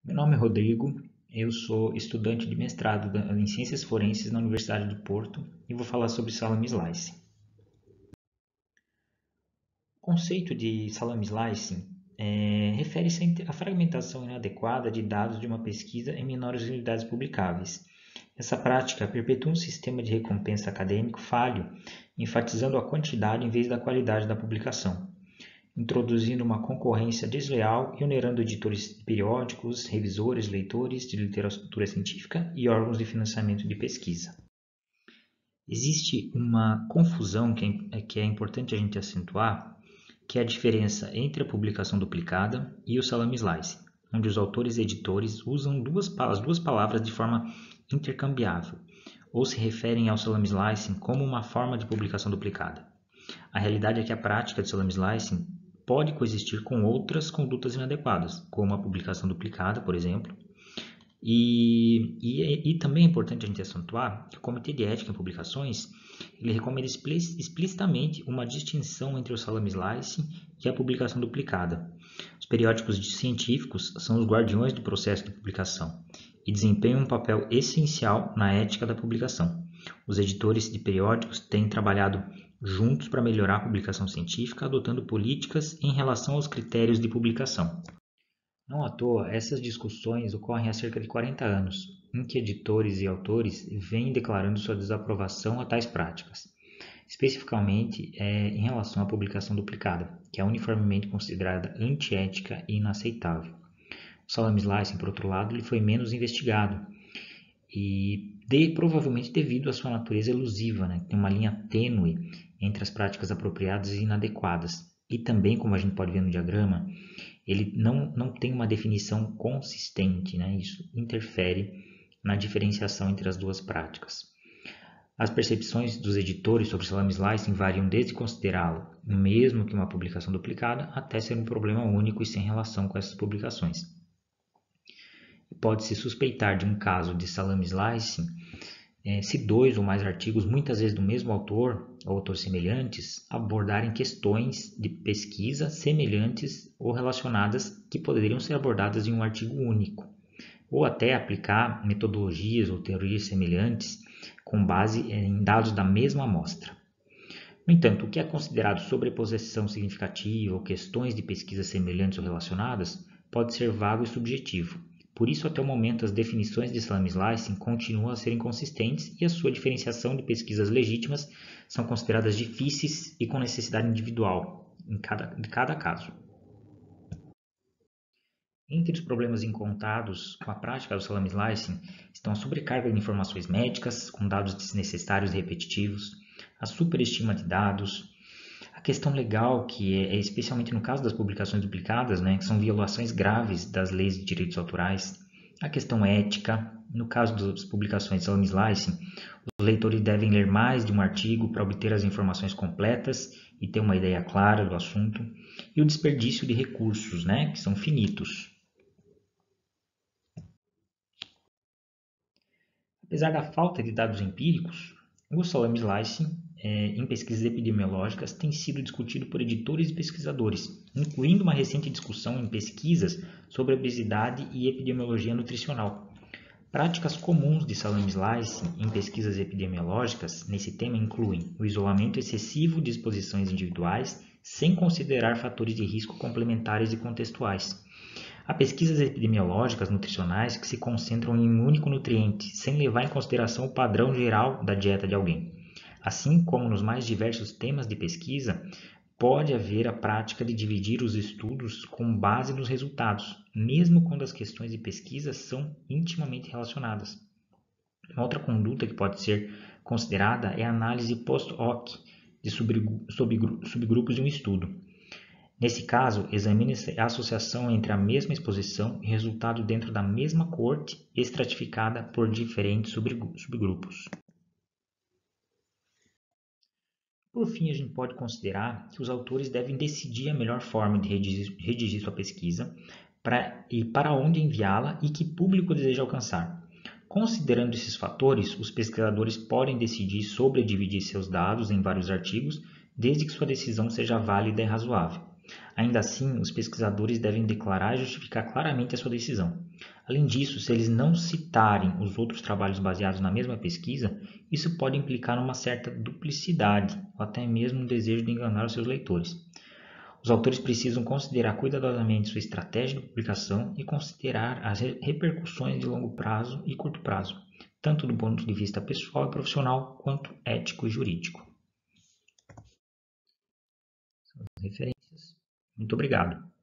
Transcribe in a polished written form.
Meu nome é Rodrigo, eu sou estudante de mestrado em Ciências Forenses na Universidade de Porto e vou falar sobre salame slicing. O conceito de salame slicing refere-se à fragmentação inadequada de dados de uma pesquisa em menores unidades publicáveis. Essa prática perpetua um sistema de recompensa acadêmico falho, enfatizando a quantidade em vez da qualidade da publicação, introduzindo uma concorrência desleal e onerando editores de periódicos, revisores, leitores de literatura científica e órgãos de financiamento de pesquisa. Existe uma confusão que é importante a gente acentuar, que é a diferença entre a publicação duplicada e o salame slicing, onde os autores e editores usam as duas palavras de forma intercambiável, ou se referem ao salame slicing como uma forma de publicação duplicada. A realidade é que a prática de salame slicing pode coexistir com outras condutas inadequadas, como a publicação duplicada, por exemplo. E também é importante a gente acentuar que o Comitê de Ética em Publicações ele recomenda explicitamente uma distinção entre o salame slicing e a publicação duplicada. Os periódicos científicos são os guardiões do processo de publicação e desempenham um papel essencial na ética da publicação. Os editores de periódicos têm trabalhado juntos para melhorar a publicação científica, adotando políticas em relação aos critérios de publicação. Não à toa, essas discussões ocorrem há cerca de 40 anos, em que editores e autores vêm declarando sua desaprovação a tais práticas, especificamente em relação à publicação duplicada, que é uniformemente considerada antiética e inaceitável. O salame slicing, por outro lado, ele foi menos investigado, provavelmente devido à sua natureza elusiva, né? Tem uma linha tênue entre as práticas apropriadas e inadequadas. E também, como a gente pode ver no diagrama, ele não tem uma definição consistente, né? Isso interfere na diferenciação entre as duas práticas. As percepções dos editores sobre salame slicing variam desde considerá-lo mesmo que uma publicação duplicada até ser um problema único e sem relação com essas publicações. Pode-se suspeitar de um caso de salame slicing se dois ou mais artigos, muitas vezes do mesmo autor ou autores semelhantes, abordarem questões de pesquisa semelhantes ou relacionadas que poderiam ser abordadas em um artigo único, ou até aplicar metodologias ou teorias semelhantes com base em dados da mesma amostra. No entanto, o que é considerado sobreposição significativa ou questões de pesquisa semelhantes ou relacionadas pode ser vago e subjetivo. Por isso, até o momento, as definições de salame slicing continuam a ser inconsistentes e a sua diferenciação de pesquisas legítimas são consideradas difíceis e com necessidade individual de cada caso. Entre os problemas encontrados com a prática do salame slicing estão a sobrecarga de informações médicas, com dados desnecessários e repetitivos, a superestima de dados, a questão legal, que é especialmente no caso das publicações duplicadas, né, que são violações graves das leis de direitos autorais, a questão ética, no caso das publicações de salame slicing, os leitores devem ler mais de um artigo para obter as informações completas e ter uma ideia clara do assunto, e o desperdício de recursos, né, que são finitos. Apesar da falta de dados empíricos, o salame slicing em pesquisas epidemiológicas tem sido discutido por editores e pesquisadores, incluindo uma recente discussão em pesquisas sobre obesidade e epidemiologia nutricional. Práticas comuns de salame slicing em pesquisas epidemiológicas nesse tema incluem o isolamento excessivo de exposições individuais, sem considerar fatores de risco complementares e contextuais. Há pesquisas epidemiológicas nutricionais que se concentram em um único nutriente, sem levar em consideração o padrão geral da dieta de alguém. Assim como nos mais diversos temas de pesquisa, pode haver a prática de dividir os estudos com base nos resultados, mesmo quando as questões de pesquisa são intimamente relacionadas. Uma outra conduta que pode ser considerada é a análise post-hoc de subgrupos de um estudo. Nesse caso, examine-se a associação entre a mesma exposição e resultado dentro da mesma coorte estratificada por diferentes subgrupos. Por fim, a gente pode considerar que os autores devem decidir a melhor forma de redigir sua pesquisa para onde enviá-la e que público deseja alcançar. Considerando esses fatores, os pesquisadores podem decidir sobre dividir seus dados em vários artigos, desde que sua decisão seja válida e razoável. Ainda assim, os pesquisadores devem declarar e justificar claramente a sua decisão. Além disso, se eles não citarem os outros trabalhos baseados na mesma pesquisa, isso pode implicar numa certa duplicidade ou até mesmo um desejo de enganar os seus leitores. Os autores precisam considerar cuidadosamente sua estratégia de publicação e considerar as repercussões de longo prazo e curto prazo, tanto do ponto de vista pessoal e profissional, quanto ético e jurídico. São as referências. Muito obrigado.